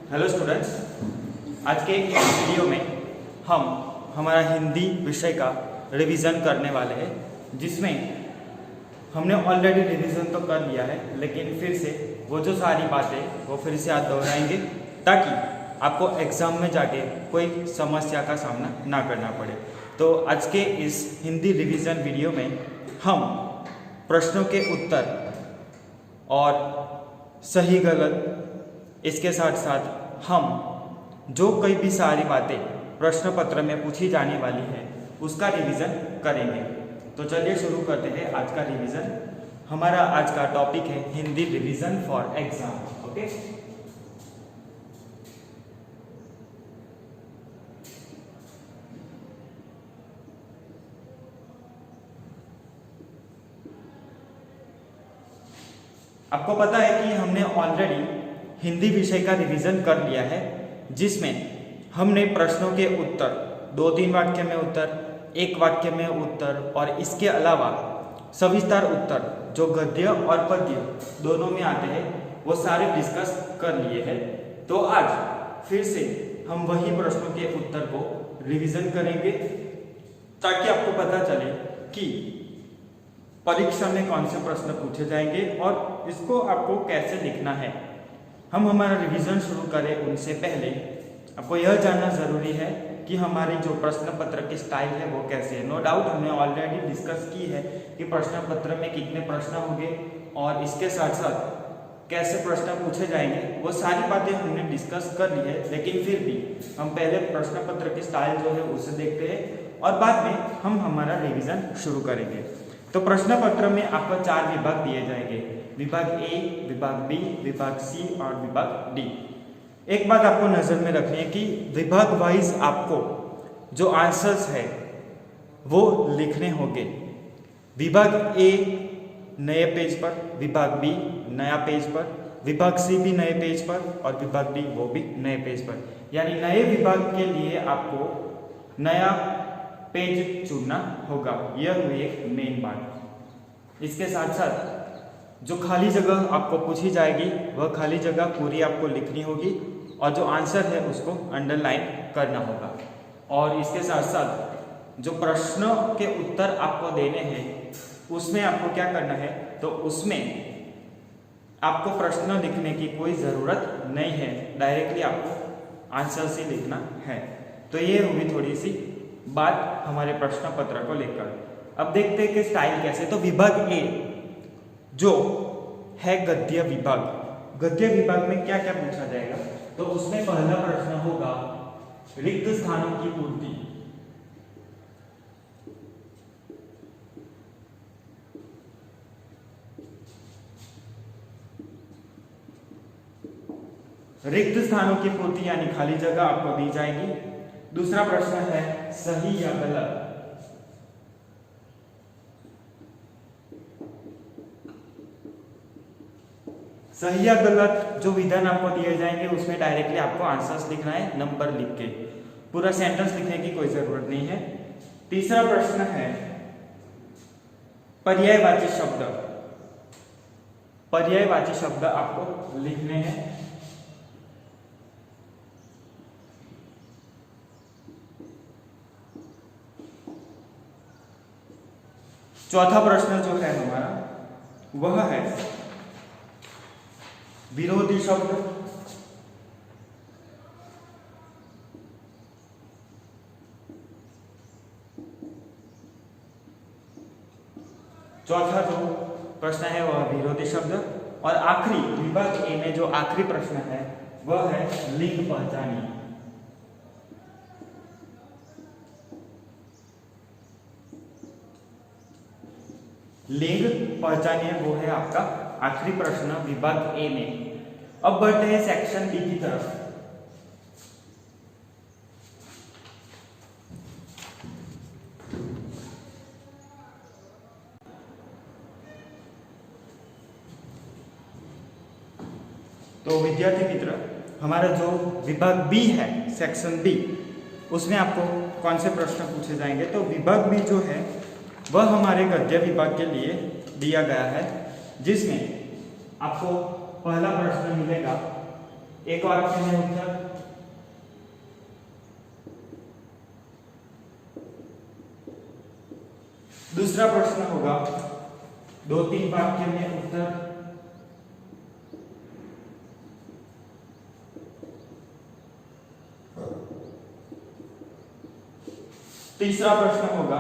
Hello students, आज के इस वीडियो में हम हमारा हिंदी विषय का रिवीजन करने वाले हैं, जिसमें हमने ऑलरेडी रिवीजन तो कर लिया है, लेकिन फिर से वो जो सारी बातें वो फिर से आज दोहराएंगे ताकि आपको एग्ज़ाम में जाके कोई समस्या का सामना ना करना पड़े। तो आज के इस हिंदी रिवीजन वीडियो में हम प्रश्नों के उत्तर और सही गलत, इसके साथ साथ हम जो कोई भी सारी बातें प्रश्न पत्र में पूछी जाने वाली है उसका रिवीजन करेंगे। तो चलिए शुरू करते हैं आज का रिवीजन। हमारा आज का टॉपिक है Hindi revision for exam. Okay, आपको पता है कि हमने ऑलरेडी हिंदी विषय का रिवीजन कर लिया है, जिसमें हमने प्रश्नों के उत्तर 2-3 वाक्य में उत्तर, 1 वाक्य में उत्तर और इसके अलावा सविस्तार उत्तर जो गद्य और पद्य दोनों में आते हैं वो सारे डिस्कस कर लिए हैं। तो आज फिर से हम वही प्रश्नों के उत्तर को रिवीजन करेंगे ताकि आपको पता चले कि परीक्षा में कौन से प्रश्न पूछे जाएंगे और इसको आपको कैसे लिखना है। हम हमारा रिवीजन शुरू करें उनसे पहले आपको यह जानना जरूरी है कि हमारी जो प्रश्न पत्र की स्टाइल है वो कैसे है। नो डाउट हमने ऑलरेडी डिस्कस की है कि प्रश्न पत्र में कितने प्रश्न होंगे और इसके साथ साथ कैसे प्रश्न पूछे जाएंगे, वो सारी बातें हमने डिस्कस कर ली है। लेकिन फिर भी हम पहले प्रश्न पत्र की स्टाइल जो है उसे देखते हैं और बाद में हम हमारा रिवीजन शुरू करेंगे। तो प्रश्न पत्र में आपको 4 विभाग दिए जाएंगे, विभाग ए, विभाग बी, विभाग सी और विभाग डी। एक बात आपको नजर में रखनी है कि विभाग वाइज आपको जो आंसर्स है वो लिखने होंगे। विभाग ए नए पेज पर, विभाग बी नया पेज पर, विभाग सी भी नए पेज पर और विभाग डी वो भी नए पेज पर। यानी नए विभाग के लिए आपको नया पेज चुनना होगा। यह हुई एक मेन बात। इसके साथ साथ जो खाली जगह आपको पूछी जाएगी वह खाली जगह पूरी आपको लिखनी होगी और जो आंसर है उसको अंडरलाइन करना होगा। और इसके साथ साथ जो प्रश्नों के उत्तर आपको देने हैं उसमें आपको क्या करना है, तो उसमें आपको प्रश्न लिखने की कोई ज़रूरत नहीं है, डायरेक्टली आपको आंसर से लिखना है। तो ये हुई थोड़ी सी बात हमारे प्रश्न पत्र को लेकर। अब देखते हैं कि स्टाइल कैसे। तो विभाग ए जो है गद्य विभाग, गद्य विभाग में क्या क्या पूछा जाएगा, तो उसमें पहला प्रश्न होगा रिक्त स्थानों की पूर्ति। रिक्त स्थानों की पूर्ति यानी खाली जगह आपको दी जाएगी। दूसरा प्रश्न है सही या गलत। सही या गलत जो विधान आपको दिए जाएंगे उसमें डायरेक्टली आपको आंसर्स लिखना है, नंबर लिख के, पूरा सेंटेंस लिखने की कोई जरूरत नहीं है। तीसरा प्रश्न है पर्यायवाची शब्द। पर्यायवाची शब्द आपको लिखने हैं। चौथा प्रश्न जो है हमारा वह है विरोधी शब्द। चौथा जो प्रश्न है वह विरोधी शब्द। और आखिरी विभाग ए में जो आखिरी प्रश्न है वह है लिंग पहचानिए। लिंग पहचानिए वो है आपका आखिरी प्रश्न विभाग ए में। अब बढ़ते हैं सेक्शन बी की तरफ। तो विद्यार्थी मित्र, हमारा जो विभाग बी है सेक्शन बी, उसमें आपको कौन से प्रश्न पूछे जाएंगे, तो विभाग बी जो है वह हमारे गद्य विभाग के लिए दिया गया है, जिसमें आपको पहला प्रश्न मिलेगा एक वाक्य में उत्तर, दूसरा प्रश्न होगा 2-3 वाक्य में उत्तर, तीसरा प्रश्न होगा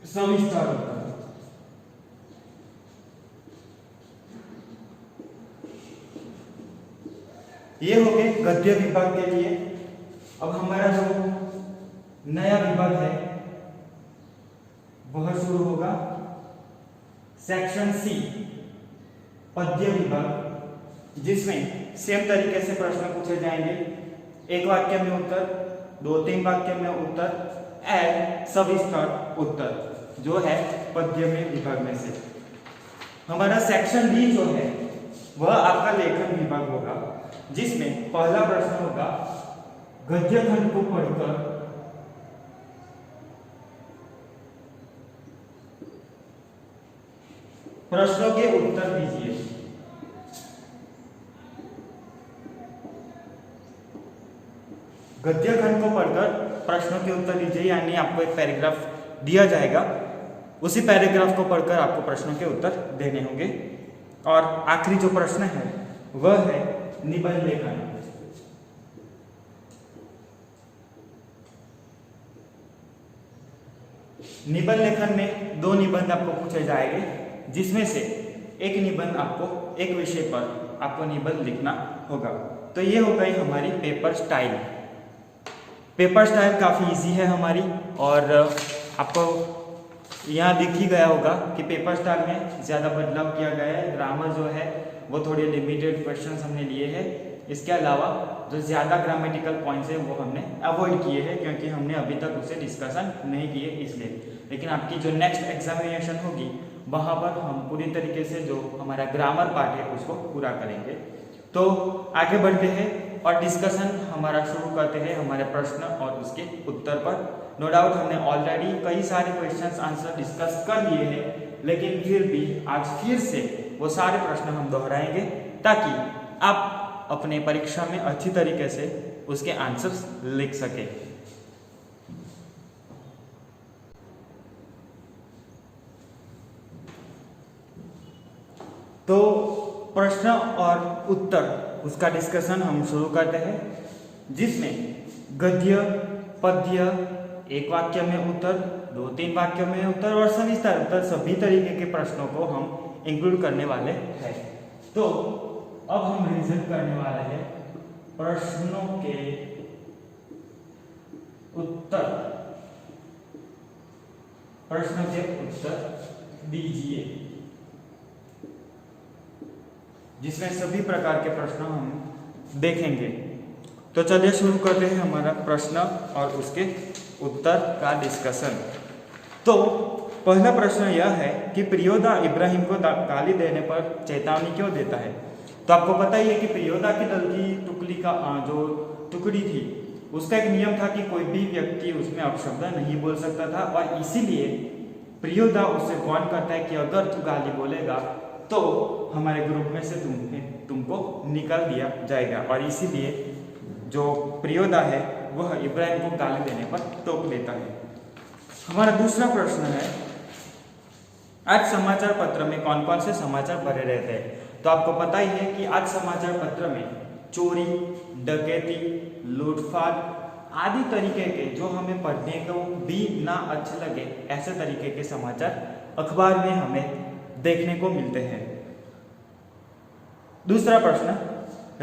सविस्तार उत्तर। ये हो गए गद्य विभाग के लिए। अब हमारा जो नया विभाग है वह शुरू होगा सेक्शन सी, पद्य विभाग, जिसमें सेम तरीके से प्रश्न पूछे जाएंगे। एक वाक्य में उत्तर, 2-3 वाक्य में उत्तर एंड सविस्तार उत्तर, जो है पद्य में विभाग में से। हमारा सेक्शन बी जो है वह आपका लेखन विभाग होगा, जिसमें पहला प्रश्न होगा गद्य खंड को पढ़कर प्रश्नों के उत्तर दीजिए। गद्य खंड को पढ़कर प्रश्नों के उत्तर दीजिए, यानी आपको एक पैराग्राफ दिया जाएगा, उसी पैराग्राफ को पढ़कर आपको प्रश्नों के उत्तर देने होंगे। और आखिरी जो प्रश्न है वह है निबंध लेखन। निबंध लेखन में 2 निबंध आपको पूछे जाएंगे, जिसमें से एक निबंध आपको एक विषय पर आपको निबंध लिखना होगा। तो ये हो गई हमारी पेपर स्टाइल। पेपर स्टाइल काफ़ी इजी है हमारी, और आपको यहाँ दिख ही गया होगा कि पेपर स्टाइल में ज़्यादा बदलाव किया गया है। ग्रामर जो है वो थोड़े लिमिटेड क्वेश्चंस हमने लिए हैं। इसके अलावा जो ज़्यादा ग्रामेटिकल पॉइंट्स है वो हमने अवॉइड किए हैं, क्योंकि हमने अभी तक उसे डिस्कशन नहीं किए इसलिए। लेकिन आपकी जो नेक्स्ट एग्जामिनेशन होगी वहाँ पर हम पूरी तरीके से जो हमारा ग्रामर पार्ट है उसको पूरा करेंगे। तो आगे बढ़ते हैं और डिस्कशन हमारा शुरू करते हैं हमारे प्रश्न और उसके उत्तर पर। नो डाउट हमने ऑलरेडी कई सारे क्वेश्चंस आंसर डिस्कस कर लिए हैं, लेकिन फिर भी आज फिर से वो सारे प्रश्न हम दोहराएंगे, ताकि आप अपने परीक्षा में अच्छी तरीके से उसके आंसर्स लिख सके। तो प्रश्न और उत्तर उसका डिस्कशन हम शुरू करते हैं, जिसमें गद्य, पद्य, एक वाक्य में उत्तर, 2-3 वाक्यों में उत्तर और सविस्तार उत्तर, सभी तरीके के प्रश्नों को हम इंक्लूड करने वाले हैं। तो अब हम रिविजन करने वाले हैं प्रश्नों के उत्तर। प्रश्नों के उत्तर दीजिए, जिसमें सभी प्रकार के प्रश्न हम देखेंगे। तो चलिए शुरू करते हैं हमारा प्रश्न और उसके उत्तर का डिस्कशन। तो पहला प्रश्न यह है कि प्रियोदा इब्राहिम को गाली देने पर चेतावनी क्यों देता है। तो आपको पता ही है कि प्रियोदा की दल की टुकड़ी का जो टुकड़ी थी उसका एक नियम था कि कोई भी व्यक्ति उसमें अपशब्द नहीं बोल सकता था, और इसीलिए प्रियोदा उससे वार्न करता है कि अगर तू गाली बोलेगा तो हमारे ग्रुप में से तुमको निकाल दिया जाएगा। और इसीलिए जो प्रियोदा है वह इब्राहिम को गाली देने पर टोक देता है। हमारा दूसरा प्रश्न है, आज समाचार पत्र में कौन कौन से समाचार भरे रहते हैं। तो आपको पता ही है कि आज समाचार पत्र में चोरी, डकैती, लूटपाट आदि तरीके के जो हमें पढ़ने को भी ना अच्छे लगे ऐसे तरीके के समाचार अखबार में हमें देखने को मिलते हैं। दूसरा प्रश्न,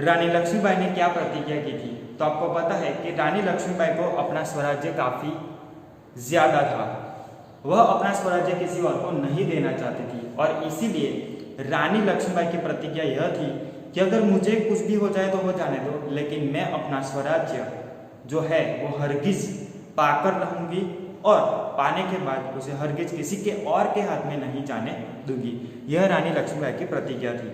रानी लक्ष्मीबाई ने क्या प्रतिज्ञा की थी। तो आपको पता है कि रानी लक्ष्मीबाई को अपना स्वराज्य काफी ज्यादा था, वह अपना स्वराज्य किसी और को नहीं देना चाहती थी, और इसीलिए रानी लक्ष्मीबाई की प्रतिज्ञा यह थी कि अगर मुझे कुछ भी हो जाए तो वो जाने दो, लेकिन मैं अपना स्वराज्य जो है वो हरगिज पाकर रहूंगी, और पाने के बाद उसे हरगिज किसी के और के हाथ में नहीं जाने दूंगी। यह रानी लक्ष्मीबाई की प्रतिज्ञा थी।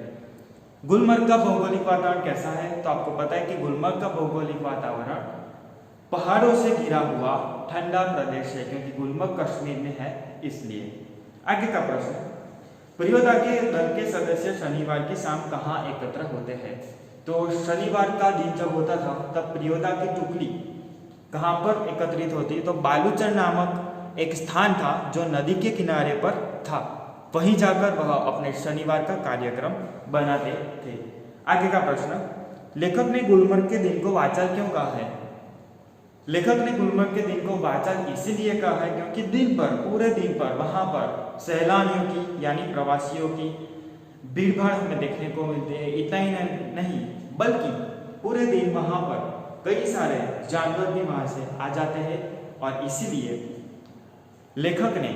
गुलमर्ग का भौगोलिक वातावरण कैसा है। तो आपको पता है कि गुलमर्ग का भौगोलिक वातावरण पहाड़ों से घिरा हुआ ठंडा प्रदेश है, क्योंकि गुलमर्ग कश्मीर में है इसलिए। आगे का प्रश्न, प्रियोदा के दल के सदस्य शनिवार की शाम कहाँ एकत्र होते हैं? तो शनिवार का दिन जब होता था तब प्रियोदा की टुकड़ी कहाँ पर एकत्रित होती? तो बालूचर नामक एक स्थान था जो नदी के किनारे पर था, वहीं जाकर वह अपने शनिवार का कार्यक्रम बनाते थे। आगे का प्रश्न, लेखक ने गुलमर्ग के दिन को वाचाल क्यों कहा है? लेखक ने गुलमर्ग के दिन को वाचाल इसीलिए कहा है क्योंकि दिन पर, पूरे दिन पर वहां पर सैलानियों की यानी प्रवासियों की भीड़भाड़ हमें देखने को मिलती है। इतना ही नहीं बल्कि पूरे दिन वहां पर कई सारे जानवर भी वहां से आ जाते हैं और इसीलिए लेखक ने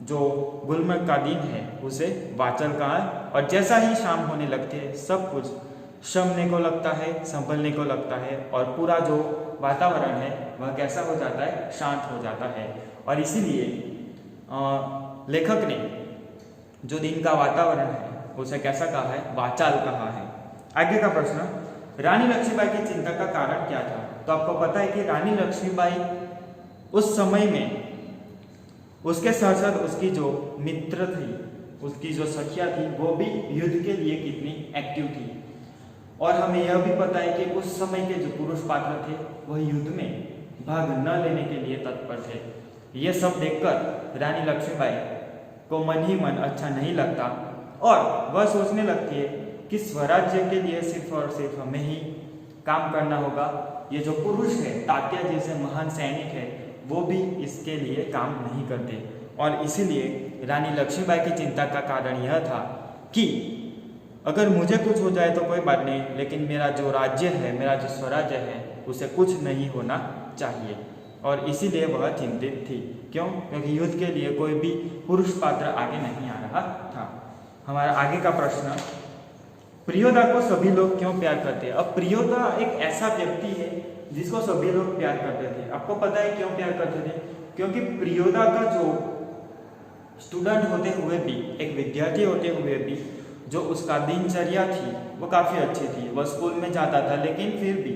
जो गुलमर्ग का दिन है उसे वाचाल कहा है। और जैसा ही शाम होने लगती है सब कुछ शमने को लगता है, संभलने को लगता है और पूरा जो वातावरण है वह कैसा हो जाता है? शांत हो जाता है। और इसीलिए लेखक ने जो दिन का वातावरण है उसे कैसा कहा है? वाचाल कहा है। आगे का प्रश्न, रानी लक्ष्मीबाई की चिंता का कारण क्या था? तो आपको पता है कि रानी लक्ष्मीबाई उस समय में उसके साथ साथ उसकी जो मित्र थी, उसकी जो सखिया थी, वो भी युद्ध के लिए कितनी एक्टिव थी। और हमें यह भी पता है कि उस समय के जो पुरुष पात्र थे वह युद्ध में भाग न लेने के लिए तत्पर थे। ये सब देखकर रानी लक्ष्मीबाई को मन ही मन अच्छा नहीं लगता और वह सोचने लगती है कि स्वराज्य के लिए सिर्फ और सिर्फ हमें ही काम करना होगा। ये जो पुरुष है, तात्या जैसे महान सैनिक है, वो भी इसके लिए काम नहीं करते। और इसीलिए रानी लक्ष्मीबाई की चिंता का कारण यह था कि अगर मुझे कुछ हो जाए तो कोई बात नहीं, लेकिन मेरा जो राज्य है, मेरा जो स्वराज्य है, उसे कुछ नहीं होना चाहिए। और इसीलिए वह चिंतित थी। क्यों? क्योंकि युद्ध के लिए कोई भी पुरुष पात्र आगे नहीं आ रहा था। हमारा आगे का प्रश्न, प्रियोदा को सभी लोग क्यों प्यार करते हैं? अब प्रियोदा एक ऐसा व्यक्ति है जिसको सभी लोग प्यार करते थे। आपको पता है क्यों प्यार करते थे? क्योंकि प्रियोदा का जो स्टूडेंट होते हुए भी, एक विद्यार्थी होते हुए भी, जो उसका दिनचर्या थी वो काफ़ी अच्छी थी। वह स्कूल में जाता था लेकिन फिर भी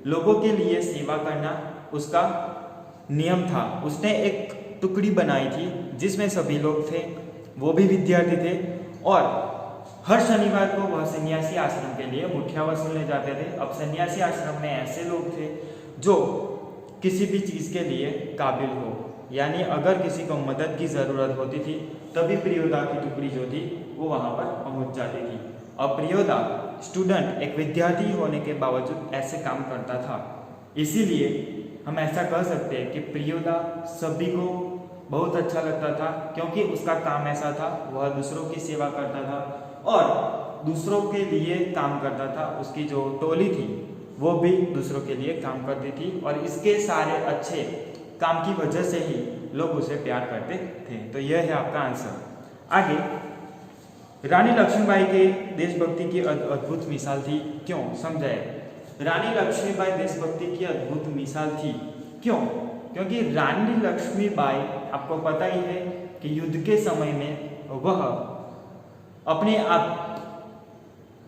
लोगों के लिए सेवा करना उसका नियम था। उसने एक टुकड़ी बनाई थी जिसमें सभी लोग थे, वो भी विद्यार्थी थे और हर शनिवार को वह सन्यासी आश्रम के लिए मुठिया वसूलने जाते थे। अब सन्यासी आश्रम में ऐसे लोग थे जो किसी भी चीज़ के लिए काबिल हो, यानी अगर किसी को मदद की ज़रूरत होती थी तभी प्रियोदा की टुकड़ी जो थी वो वहाँ पर पहुँच जाती थी। और प्रियोदा स्टूडेंट, एक विद्यार्थी होने के बावजूद ऐसे काम करता था। इसीलिए हम ऐसा कह सकते हैं कि प्रियोदा सभी को बहुत अच्छा लगता था क्योंकि उसका काम ऐसा था, वह दूसरों की सेवा करता था और दूसरों के लिए काम करता था। उसकी जो टोली थी वो भी दूसरों के लिए काम करती थी और इसके सारे अच्छे काम की वजह से ही लोग उसे प्यार करते थे। तो यह है आपका आंसर। आगे, रानी लक्ष्मीबाई के देशभक्ति की अद्भुत मिसाल थी। क्यों? समझाए। रानी लक्ष्मीबाई देशभक्ति की अद्भुत मिसाल थी। क्यों? क्योंकि रानी लक्ष्मीबाई, आपको पता ही है कि युद्ध के समय में वह अपने आप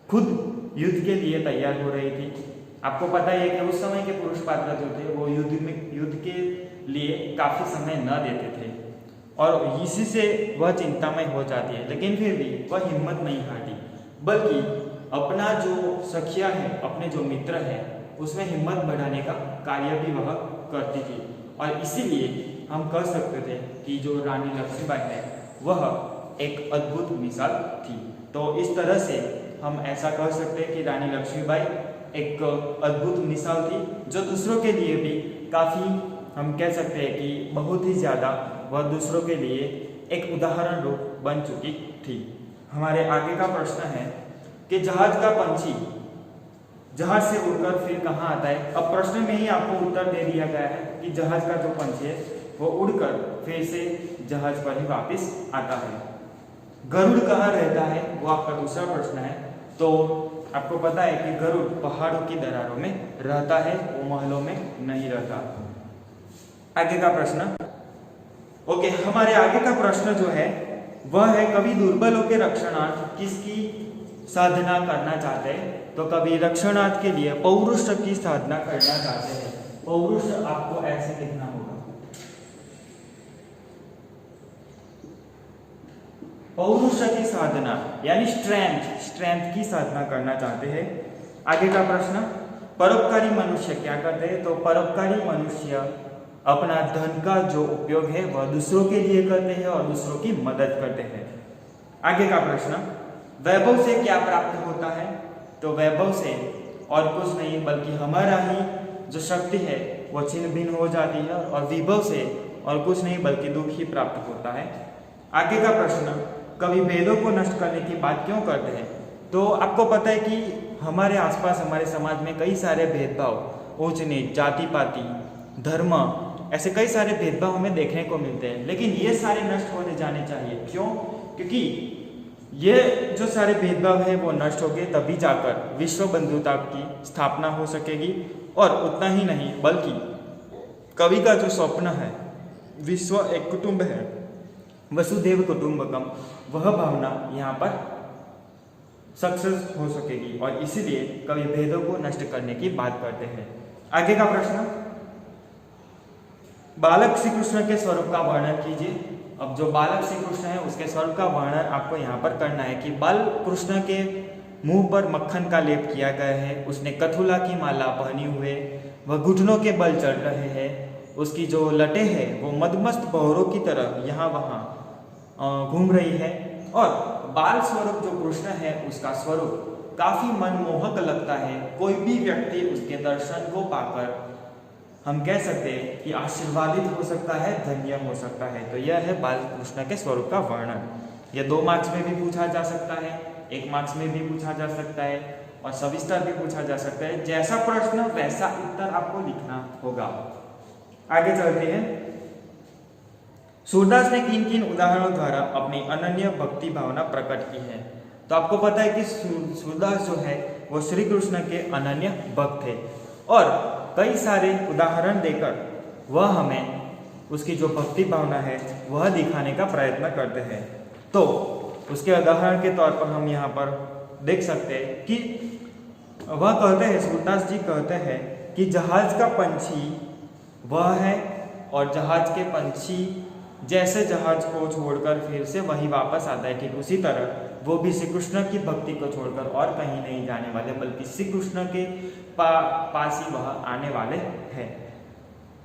खुद युद्ध के लिए तैयार हो रही थी। आपको पता ही है कि उस समय के पुरुष पात्र जो थे वो युद्ध के लिए काफी समय न देते थे और इसी से वह चिंतामय हो जाती है, लेकिन फिर भी वह हिम्मत नहीं हारती, बल्कि अपना जो सखिया है, अपने जो मित्र है, उसमें हिम्मत बढ़ाने का कार्य भी वह करती थी। और इसीलिए हम कह सकते थे कि जो रानी लक्ष्मीबाई है वह एक अद्भुत मिसाल थी। तो इस तरह से हम ऐसा कह सकते हैं कि रानी लक्ष्मीबाई एक अद्भुत मिसाल थी जो दूसरों के लिए भी काफ़ी, हम कह सकते हैं कि बहुत ही ज़्यादा वह दूसरों के लिए एक उदाहरण रूप बन चुकी थी। हमारे आगे का प्रश्न है कि जहाज का पंछी जहाज से उड़कर फिर कहाँ आता है? अब प्रश्न में ही आपको उत्तर दे दिया गया है कि जहाज का जो पंछी है वो उड़कर फिर से जहाज पर ही वापस आता है। गरुड़ कहाँ रहता है? वो आपका दूसरा प्रश्न है। तो आपको पता है कि गरुड़ पहाड़ों की दरारों में रहता है, वो महलों में नहीं रहता। आगे का प्रश्न, ओके, हमारे आगे का प्रश्न जो है वह है कवि दुर्बलों के रक्षणार्थ किसकी साधना करना चाहते हैं? तो कवि रक्षणार्थ के लिए पौरुष की साधना करना चाहते हैं। पौरुष आपको ऐसे लिखना होगा। पौरुष की साधना यानी स्ट्रेंथ की साधना करना चाहते हैं। आगे का प्रश्न, परोपकारी मनुष्य क्या करते हैं? तो परोपकारी मनुष्य अपना धन का जो उपयोग है वह दूसरों के लिए करते हैं और दूसरों की मदद करते हैं। आगे का प्रश्न, वैभव से क्या प्राप्त होता है? तो वैभव से और कुछ नहीं बल्कि हमारा ही जो शक्ति है वो छिन्न भिन्न हो जाती है, और विभव से और कुछ नहीं बल्कि दुख ही प्राप्त होता है। आगे का प्रश्न, कवि भेदों को नष्ट करने की बात क्यों करते हैं? तो आपको पता है कि हमारे आसपास हमारे समाज में कई सारे भेदभाव, ऊंच नीच, जाति पाति, धर्म, ऐसे कई सारे भेदभाव हमें देखने को मिलते हैं, लेकिन ये सारे नष्ट होने जाने चाहिए। क्यों? क्योंकि ये जो सारे भेदभाव है वो नष्ट हो गए तभी जाकर विश्व बंधुता की स्थापना हो सकेगी। और उतना ही नहीं बल्कि कवि का जो स्वप्न है, विश्व एक कुटुंब है, वसुधैव कुटुंबकम, वह भावना यहाँ पर सक्सेस हो सकेगी, और इसीलिए कवि भेदों को नष्ट करने की बात करते हैं। आगे का प्रश्न, बालक श्री कृष्ण के स्वरूप का वर्णन कीजिए। अब जो बालक श्री कृष्ण है उसके स्वरूप का वर्णन आपको यहाँ पर करना है कि बाल कृष्ण के मुंह पर मक्खन का लेप किया गया है, उसने कथुला की माला पहनी हुए, वह घुटनों के बल चल रहे हैं, उसकी जो लटें है वो मदमस्त भौरों की तरह यहाँ वहाँ घूम रही है, और बाल स्वरूप जो कृष्ण है उसका स्वरूप काफी मनमोहक लगता है। कोई भी व्यक्ति उसके दर्शन को पाकर हम कह सकते हैं कि आशीर्वादित हो सकता है, धन्य हो सकता है। तो यह है बाल कृष्ण के स्वरूप का वर्णन। यह 2 मार्क्स में भी पूछा जा सकता है, 1 मार्क्स में भी पूछा जा सकता है, और सविस्तर भी पूछा जा सकता है। जैसा प्रश्न वैसा उत्तर आपको लिखना होगा। आगे चलते हैं। सूरदास ने किन किन उदाहरणों द्वारा अपनी अनन्य भक्ति भावना प्रकट की है? तो आपको पता है कि सूरदास जो है वो श्री कृष्ण के अनन्य भक्त थे, और कई सारे उदाहरण देकर वह हमें उसकी जो भक्ति भावना है वह दिखाने का प्रयत्न करते हैं। तो उसके उदाहरण के तौर पर हम यहाँ पर देख सकते हैं कि वह कहते हैं, सूरदास जी कहते हैं कि जहाज का पंछी वह है, और जहाज के पंछी जैसे जहाज को छोड़कर फिर से वही वापस आता है, ठीक उसी तरह वो भी श्री कृष्ण की भक्ति को छोड़कर और कहीं नहीं जाने वाले, बल्कि श्री कृष्ण के पास ही वह आने वाले हैं।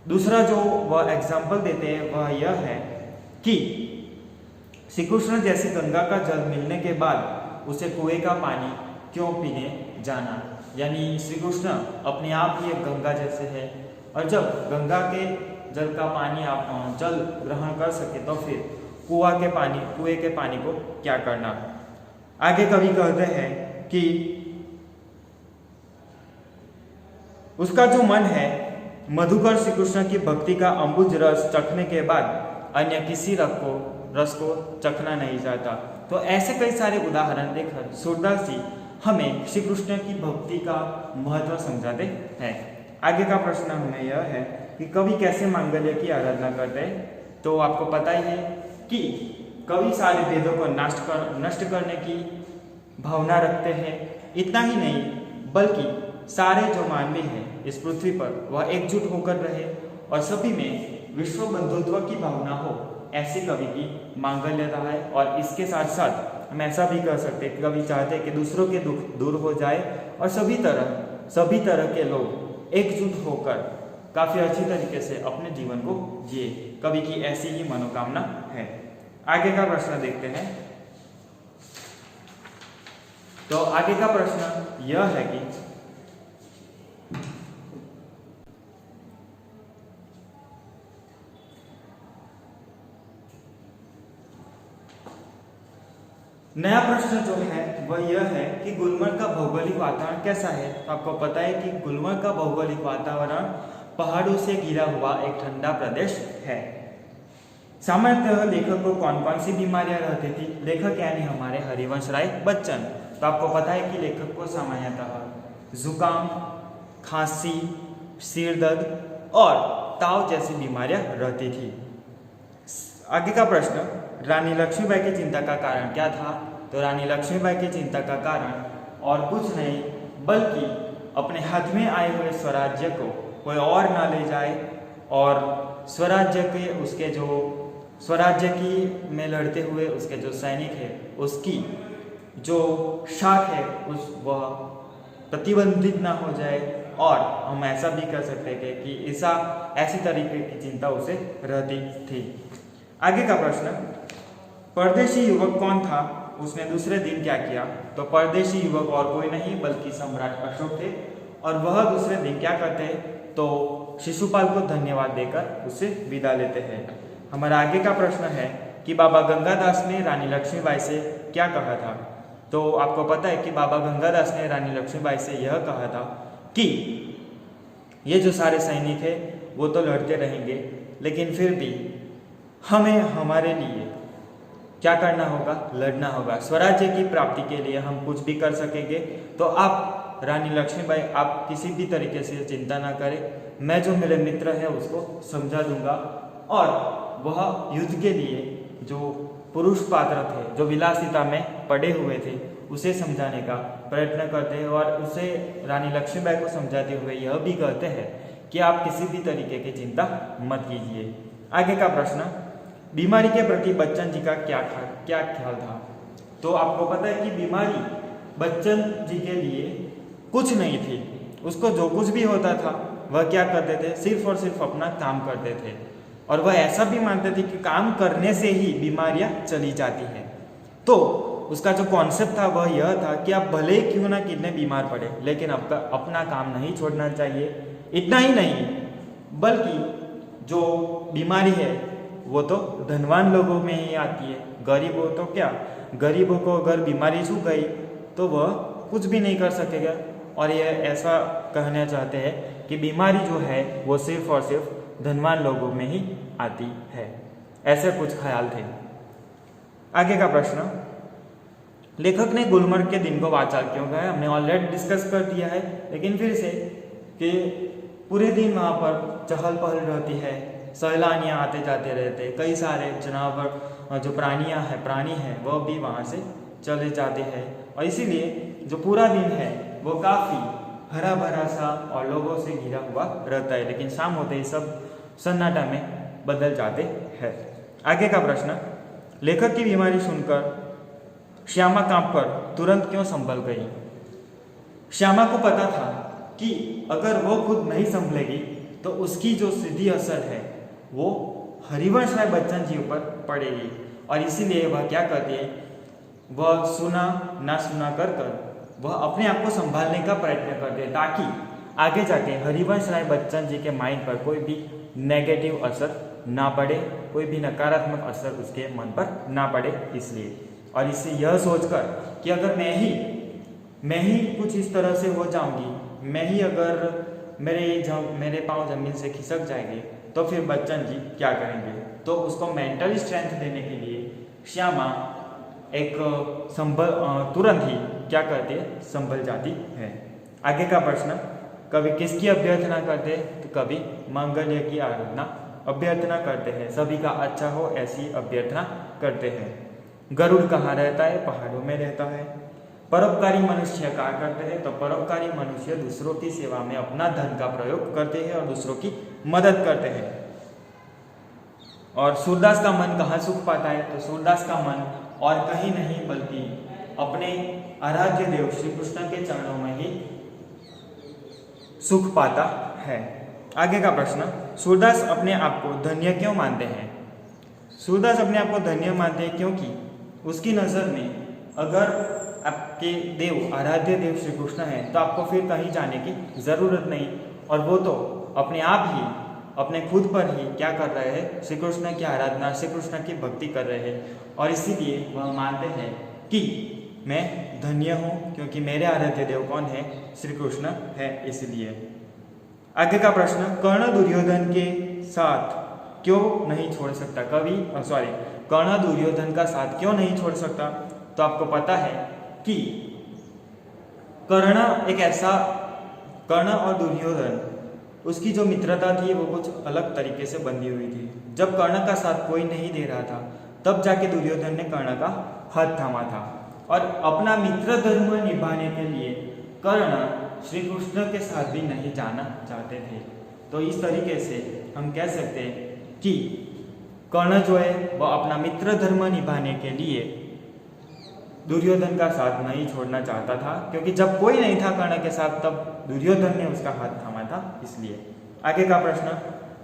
दूसरा जो वह एग्जाम्पल देते हैं वह यह है कि श्री कृष्ण जैसी गंगा का जल मिलने के बाद उसे कुएं का पानी क्यों पीने जाना, यानी श्री कृष्ण अपने आप ही एक गंगा जैसे है, और जब गंगा के जल का पानी आप जल ग्रहण कर सके तो फिर कुएं के पानी को क्या करना। आगे कवि कहते हैं कि उसका जो मन है मधुकर श्री कृष्ण की भक्ति का अम्बुज रस चखने के बाद अन्य किसी रस को चखना नहीं चाहता। तो ऐसे कई सारे उदाहरण देखकर सूरदास जी हमें श्री कृष्ण की भक्ति का महत्व समझाते हैं। आगे का प्रश्न हमें यह है कि कवि कैसे मांगल्य की आराधना करते हैं? तो आपको पता ही है कि कवि सारे भेदों को नष्ट करने की भावना रखते हैं। इतना ही नहीं बल्कि सारे जो मानवी हैं इस पृथ्वी पर वह एकजुट होकर रहे और सभी में विश्व बंधुत्व की भावना हो, ऐसी कवि की मांगल्यता है। और इसके साथ साथ हम ऐसा भी कर सकते हैं कि कवि चाहते हैं कि दूसरों के दुख दूर हो जाए और सभी तरह के लोग एकजुट होकर काफी अच्छी तरीके से अपने जीवन को जिए। कवि की ऐसी ही मनोकामना है। आगे का प्रश्न देखते हैं। तो आगे का प्रश्न यह है कि नया प्रश्न जो है वह यह है कि गुलमर्ग का भौगोलिक वातावरण कैसा है। तो आपको पता है कि गुलमर्ग का भौगोलिक वातावरण पहाड़ों से घिरा हुआ एक ठंडा प्रदेश है। सामान्यतः लेखक को कौन कौन सी बीमारियां रहती थी? लेखक यानी हमारे हरिवंश राय बच्चन। तो आपको पता है कि लेखक को सामान्यतः जुकाम, खांसी, सिर दर्द और ताव जैसी बीमारियां रहती थी। आगे का प्रश्न, रानी लक्ष्मीबाई की चिंता का कारण क्या था? तो रानी लक्ष्मीबाई की चिंता का कारण और कुछ नहीं बल्कि अपने हाथ में आए हुए स्वराज्य को कोई और ना ले जाए और स्वराज्य के उसके जो स्वराज्य की में लड़ते हुए उसके जो सैनिक है उसकी जो शाख है उस वह प्रतिबंधित ना हो जाए, और हम ऐसा भी कर सकते हैं कि ऐसी तरीके की चिंता उसे रहती थी। आगे का प्रश्न, परदेशी युवक कौन था, उसने दूसरे दिन क्या किया? तो परदेशी युवक और कोई नहीं बल्कि सम्राट अशोक थे, और वह दूसरे दिन क्या करते हैं तो शिशुपाल को धन्यवाद देकर उसे विदा लेते हैं। हमारा आगे का प्रश्न है कि बाबा गंगादास ने रानी लक्ष्मीबाई से क्या कहा था? तो आपको पता है कि बाबा गंगादास ने रानी लक्ष्मीबाई से यह कहा था कि ये जो सारे सैनिक है वो तो लड़ते रहेंगे, लेकिन फिर भी हमें हमारे लिए क्या करना होगा? लड़ना होगा। स्वराज्य की प्राप्ति के लिए हम कुछ भी कर सकेंगे। तो आप रानी लक्ष्मीबाई, आप किसी भी तरीके से चिंता ना करें, मैं जो मेरे मित्र है उसको समझा दूंगा, और वह युद्ध के लिए जो पुरुष पात्र थे, जो विलासिता में पड़े हुए थे, उसे समझाने का प्रयत्न करते हैं, और उसे रानी लक्ष्मीबाई को समझाते हुए यह भी कहते हैं कि आप किसी भी तरीके की चिंता मत कीजिए। आगे का प्रश्न, बीमारी के प्रति बच्चन जी का क्या ख्याल था? तो आपको पता है कि बीमारी बच्चन जी के लिए कुछ नहीं थी। उसको जो कुछ भी होता था वह क्या करते थे? सिर्फ और सिर्फ अपना काम करते थे, और वह ऐसा भी मानते थे कि काम करने से ही बीमारियां चली जाती हैं। तो उसका जो कॉन्सेप्ट था वह यह था कि आप भले ही क्यों ना कितने बीमार पड़े, लेकिन आपका अपना काम नहीं छोड़ना चाहिए। इतना ही नहीं, बल्कि जो बीमारी है वो तो धनवान लोगों में ही आती है। गरीबों तो क्या, गरीबों को अगर बीमारी छू गई तो वह कुछ भी नहीं कर सकेगा, और यह ऐसा कहना चाहते हैं कि बीमारी जो है वो सिर्फ और सिर्फ धनवान लोगों में ही आती है। ऐसे कुछ ख्याल थे। आगे का प्रश्न, लेखक ने गुलमर्ग के दिन को वाचाल क्यों कहा? हमने ऑलरेडी डिस्कस कर दिया है, लेकिन फिर से कि पूरे दिन वहाँ पर चहल पहल रहती है, सैलानियाँ आते जाते रहते, कई सारे जानवर जो प्राणी हैं वह भी वहाँ से चले जाते हैं, और इसीलिए जो पूरा दिन है वो काफ़ी हरा भरा सा और लोगों से घिरा हुआ रहता है, लेकिन शाम होते ही सब सन्नाटा में बदल जाते हैं। आगे का प्रश्न, लेखक की बीमारी सुनकर श्यामा कांपकर तुरंत क्यों संभल गई? श्यामा को पता था कि अगर वो खुद नहीं संभलेगी तो उसकी जो सीधी असर है वो हरिवंश राय बच्चन जी ऊपर पड़ेगी, और इसीलिए वह क्या करती है, वह सुना ना सुना कर वह अपने आप को संभालने का प्रयत्न करते हैं, ताकि आगे जाके हरिवंश राय बच्चन जी के माइंड पर कोई भी नेगेटिव असर ना पड़े, कोई भी नकारात्मक असर उसके मन पर ना पड़े इसलिए। और इससे यह सोचकर कि अगर मैं ही कुछ इस तरह से हो जाऊंगी, मैं ही अगर मेरे पाँव जमीन से खिसक जाएंगे तो फिर बच्चन जी क्या करेंगे? तो उसको मेंटली स्ट्रेंथ देने के लिए श्यामा एक तुरंत ही क्या करती है, संभल जाती है। आगे का प्रश्न, कवि किसकी अभ्यर्थना करते हैं? तो कवि मंगल्य की अभ्यर्थना करते हैं, सभी का अच्छा हो ऐसी अभ्यर्थना करते हैं। गरुड़ कहाँ रहता है? पहाड़ों में रहता है। परोपकारी मनुष्य क्या करते हैं? तो परोपकारी मनुष्य दूसरों की सेवा में अपना धन का प्रयोग करते हैं और दूसरों की मदद करते हैं। और सूरदास का मन कहाँ सुख पाता है? तो सूरदास का मन और कहीं नहीं बल्कि अपने आराध्य देव श्री कृष्ण के चरणों में ही सुख पाता है। आगे का प्रश्न, सूरदास अपने आप को धन्य क्यों मानते हैं? सूरदास अपने आप को धन्य मानते हैं क्योंकि उसकी नज़र में अगर आपके देव आराध्य देव श्री कृष्ण हैं तो आपको फिर कहीं जाने की ज़रूरत नहीं, और वो तो अपने आप ही अपने खुद पर ही क्या कर रहे हैं, श्री कृष्ण की आराधना, श्री कृष्ण की भक्ति कर रहे हैं, और इसीलिए वह मानते हैं कि मैं धन्य हूँ क्योंकि मेरे आराध्य देव कौन है? श्री कृष्ण है, इसलिए। आगे का प्रश्न, कर्ण दुर्योधन के साथ क्यों नहीं छोड़ सकता? कर्ण दुर्योधन का साथ क्यों नहीं छोड़ सकता? तो आपको पता है कि कर्ण और दुर्योधन, उसकी जो मित्रता थी वो कुछ अलग तरीके से बंधी हुई थी। जब कर्ण का साथ कोई नहीं दे रहा था तब जाके दुर्योधन ने कर्ण का हाथ थामा था, और अपना मित्र धर्म निभाने के लिए कर्ण श्री कृष्ण के साथ भी नहीं जाना चाहते थे। तो इस तरीके से हम कह सकते हैं कि कर्ण जो है वह अपना मित्र धर्म निभाने के लिए दुर्योधन का साथ नहीं छोड़ना चाहता था, क्योंकि जब कोई नहीं था कर्ण के साथ तब दुर्योधन ने उसका हाथ थामा था। इसलिए आगे का प्रश्न,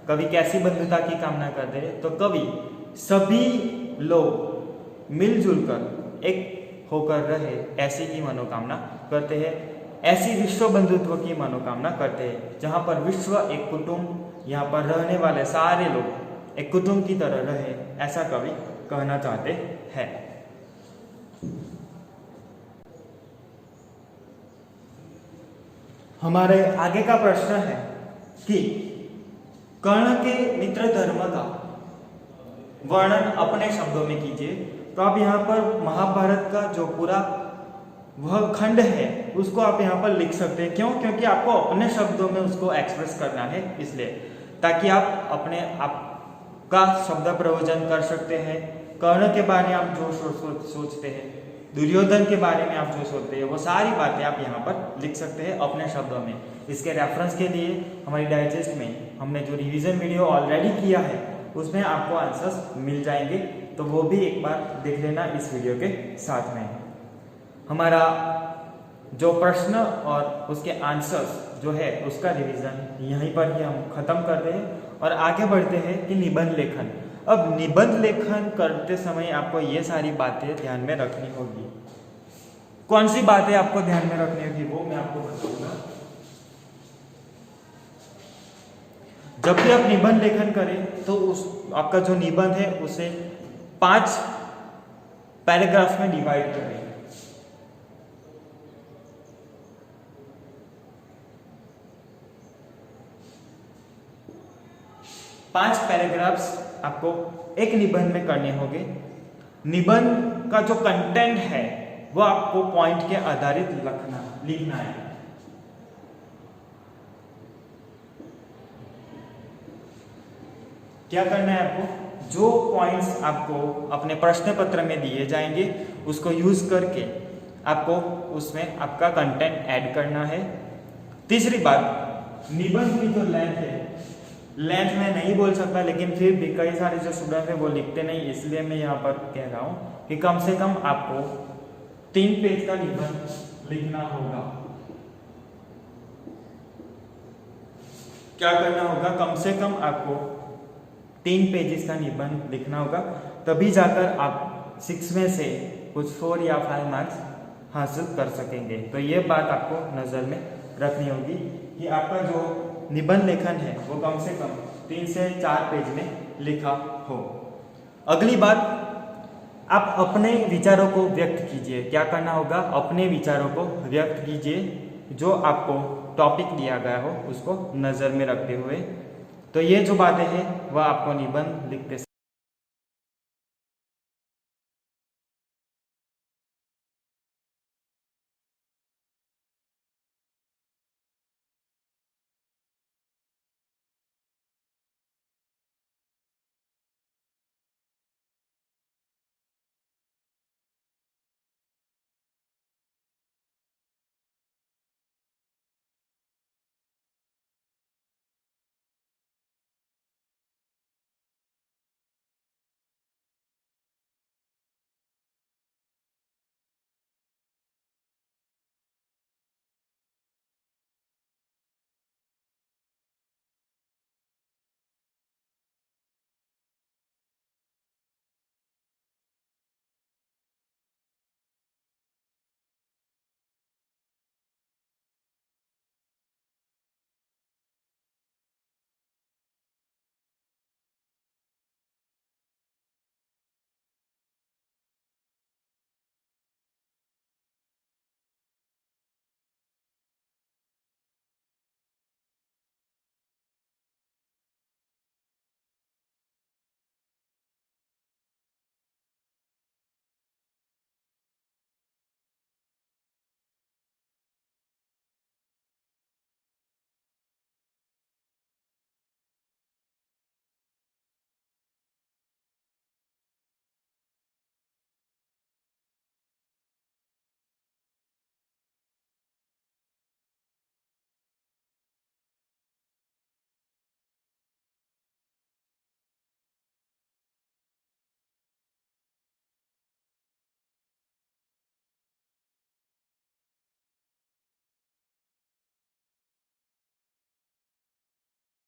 कवि कैसी बंधुता की कामना करते हैं? तो कवि सभी लोग मिलजुल कर एक होकर रहे ऐसी ही मनोकामना करते हैं। ऐसी विश्व बंधुत्व की मनोकामना करते हैं जहाँ पर विश्व एक कुटुंब, यहाँ पर रहने वाले सारे लोग एक कुटुंब की तरह रहे, ऐसा कवि कहना चाहते हैं। हमारे आगे का प्रश्न है कि कर्ण के मित्र धर्म का वर्णन अपने शब्दों में कीजिए। तो आप यहाँ पर महाभारत का जो पूरा वह खंड है उसको आप यहाँ पर लिख सकते हैं। क्यों? क्योंकि आपको अपने शब्दों में उसको एक्सप्रेस करना है, इसलिए ताकि आप अपने आप का शब्द प्रयोजन कर सकते हैं। कर्ण के बारे में आप जो सोचते हैं, दुर्योधन के बारे में आप जो सोचते हैं, वो सारी बातें आप यहाँ पर लिख सकते हैं अपने शब्दों में। इसके रेफरेंस के लिए हमारी डाइजेस्ट में हमने जो रिवीजन वीडियो ऑलरेडी किया है उसमें आपको आंसर्स मिल जाएंगे, तो वो भी एक बार देख लेना इस वीडियो के साथ में। हमारा जो प्रश्न और उसके आंसर्स जो है उसका रिवीजन यहीं पर ही हम खत्म कर रहे हैं और आगे बढ़ते हैं कि निबंध लेखन। अब निबंध लेखन करते समय आपको ये सारी बातें ध्यान में रखनी होगी। कौन सी बातें आपको ध्यान में रखनी होगी वो मैं आपको बताऊंगा। जब भी आप निबंध लेखन करें तो उस आपका जो निबंध है उसे 5 पैराग्राफ में डिवाइड करें। पांच पैराग्राफ्स आपको एक निबंध में करने होंगे। निबंध का जो कंटेंट है वो आपको पॉइंट के आधारित लिखना है। क्या करना है आपको? जो पॉइंट्स आपको अपने प्रश्न पत्र में दिए जाएंगे उसको यूज करके आपको उसमें आपका कंटेंट ऐड करना है। तीसरी बात, निबंध की जो लेंथ है, लेंथ में नहीं बोल सकता, लेकिन फिर भी कई सारे जो स्टूडेंट है वो लिखते नहीं, इसलिए मैं यहाँ पर कह रहा हूँ कि कम से कम आपको 3 पेज का निबंध लिखना होगा। क्या करना होगा? कम से कम आपको 3 पेजेस का निबंध लिखना होगा, तभी जाकर आप 6 में से कुछ 4 या 5 मार्क्स हासिल कर सकेंगे। तो ये बात आपको नजर में रखनी होगी कि आपका जो निबंध लेखन है वो कम से कम 3 से 4 पेज में लिखा हो। अगली बात, आप अपने विचारों को व्यक्त कीजिए। क्या करना होगा? अपने विचारों को व्यक्त कीजिए, जो आपको टॉपिक दिया गया हो उसको नजर में रखते हुए। तो ये जो बातें हैं वह आपको निबंध लिखते